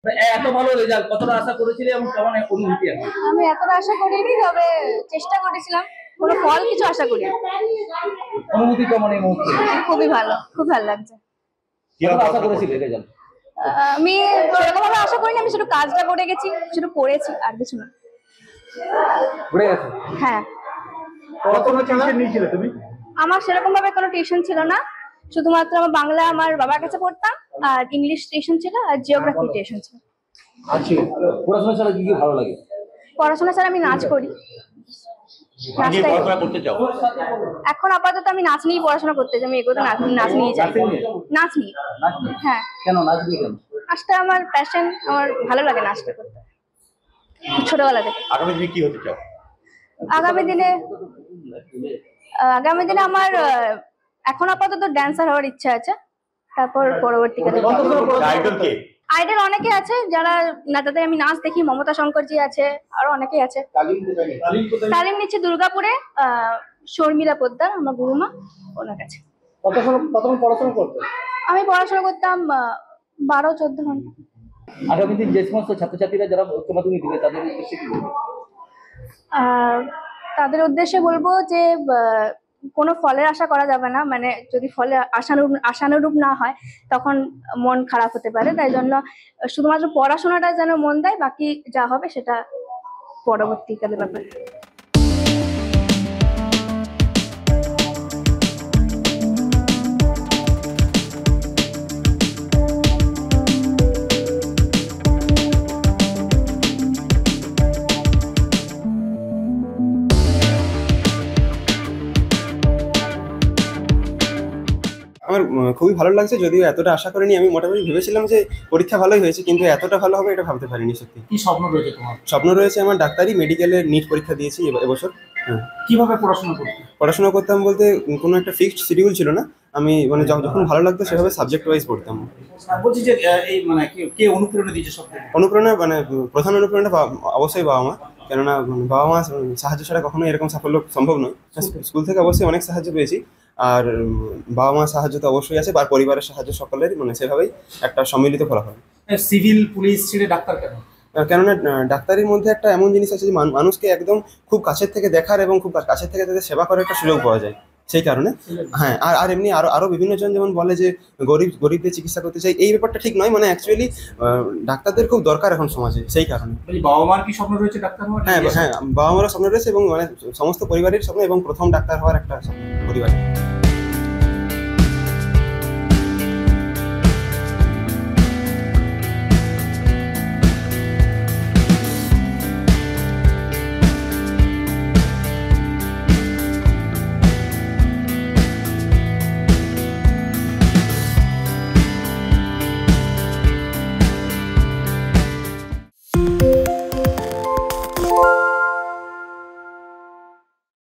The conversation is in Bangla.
এত ভালো রেজাল্ট কতটা আশা করেছিলে এবং কেমন অনুভূতি আছে? আমি এতটা আশা করিনি, তবে চেষ্টা করেছিলাম। কোনো ফল কিছু আশা করি। অনুভূতি কেমন এই মুহূর্তে? খুবই ভালো, খুব ভালো লাগছে। কতটা আশা করেছিলে রেজাল্ট? আমি সেরকম ভাবে আশা করিনি, আমি শুধু কাজটা করে গেছি, শুধু পড়েছি, আর কিছু না। ঘুরে গেছে? হ্যাঁ। কতটা টিউশন নিয়েছিলে তুমি? আমার সেরকম ভাবে কোনো টিউশন ছিল না, শুধুমাত্র আমার বাংলা আমার বাবার কাছে পড়তাম, আর ইংলিশ টিউশন ছিল, আর জিওগ্রাফি টিউশন ছিল। আচ্ছা, পড়াশোনা ছাড়া কি কি ভালো লাগে? পড়াশোনা ছাড়া আমি নাচ করি। পড়াশোনা করতে চাও? এখন আপাতত আমি নাচ নিয়ে পড়াশোনা করতে চাই, আমি এগোতে নাচ নিয়ে চাই। নাচ নিয়ে? হ্যাঁ। কেন নাচ নিয়ে? কেন? নাচটা আমার প্যাশন, আমার ভালো লাগে নাচটা করতে ছোটবেলা থেকে। আগামী দিনে কি হতে চাও? আগামী দিনে আমার এখন আপাতত ড্যান্সার হওয়ার ইচ্ছা আছে। তারপর পরবর্তীকালে আইডল অনেকে আছে যারা যাদের আমি নাচ দেখি। মমতা শঙ্করজি আছে, আরো অনেকেই আছে। তালিম নিচ্ছে দুর্গাপুরে শর্মিলা পোদ্দার, আমার গুরুমা, ওনার কাছে। কতক্ষণ পড়াশোনা করতে? আমি পড়াশোনা করতাম 12-14 ঘন্টা। আগামী দিন যে সমস্ত ছাত্রছাত্রীরা যারা উচ্চ মাধ্যমিক দিবে তাদের উদ্দেশ্যে কি বলবো? তাদের উদ্দেশ্যে বলবো যে কোনো ফলের আশা করা যাবে না, মানে যদি ফলে আশানুরূপ না হয় তখন মন খারাপ হতে পারে। তাই জন্য শুধুমাত্র পড়াশোনাটা যেন মন দেয়, বাকি যা হবে সেটা পরবর্তীকালে ব্যাপার। আমার খুবই ভালো লাগছে, যদিও এতটা আশা করিনি। আমি মোটামুটি ভেবেছিলাম যে পরীক্ষা ভালোই হয়েছে, কিন্তু এতটা ভালো হবে এটা ভাবতে পারিনি। সত্যি। কি স্বপ্ন রয়েছে তোমার? স্বপ্ন রয়েছে আমার ডাক্তারি, মেডিকেলের নিট পরীক্ষা দিয়েছি এবছর। হ্যাঁ। কিভাবে পড়াশোনা করতাম বলতে কোনো একটা ফিক্সড শিডিউল ছিল না। আমি মানে যখন ভালো লাগতো সেভাবে সাবজেক্ট ওয়াইজ পড়তাম। বলছি যে এই মানে কে অনুপ্রেরণা দিয়েছে সবথেকে? অনুপ্রেরণা মানে প্রধান অনুপ্রেরণা অবশ্যই বাবা মা, কেননা বাবা মা সাহায্য ছাড়া কখনোই এরকম সাফল্য সম্ভব নয়। স্কুল থেকে অবশ্যই অনেক সাহায্য পেয়েছি, আর বাবা মার সাহায্য তো অবশ্যই আছে, বা পরিবারের সাহায্য সকলেরই, মানে সেভাবেই একটা সম্মিলিত ফলাফল। সিভিল পুলিশ ছেড়ে ডাক্তার কেন? কেননা ডাক্তারির মধ্যে একটা এমন জিনিস আছে যে মানুষকে একদম খুব কাছের থেকে দেখার এবং খুব কাছের থেকে তাদের সেবা করার একটা সুযোগ পাওয়া যায়, সেই কারণে। হ্যাঁ, আর এমনি আরো বিভিন্ন জন যেমন বলে যে গরিবদের চিকিৎসা করতে চাই, এই ব্যাপারটা ঠিক নয়। মানে অ্যাকচুয়ালি ডাক্তারদের খুব দরকার এখন সমাজে, সেই কারণে। বাবা মার কি স্বপ্ন রয়েছে ডাক্তার হওয়ার? হ্যাঁ, বাবা মারও স্বপ্ন রয়েছে, এবং মানে সমস্ত পরিবারের স্বপ্ন, এবং প্রথম ডাক্তার হওয়ার একটা স্বপ্ন পরিবারের।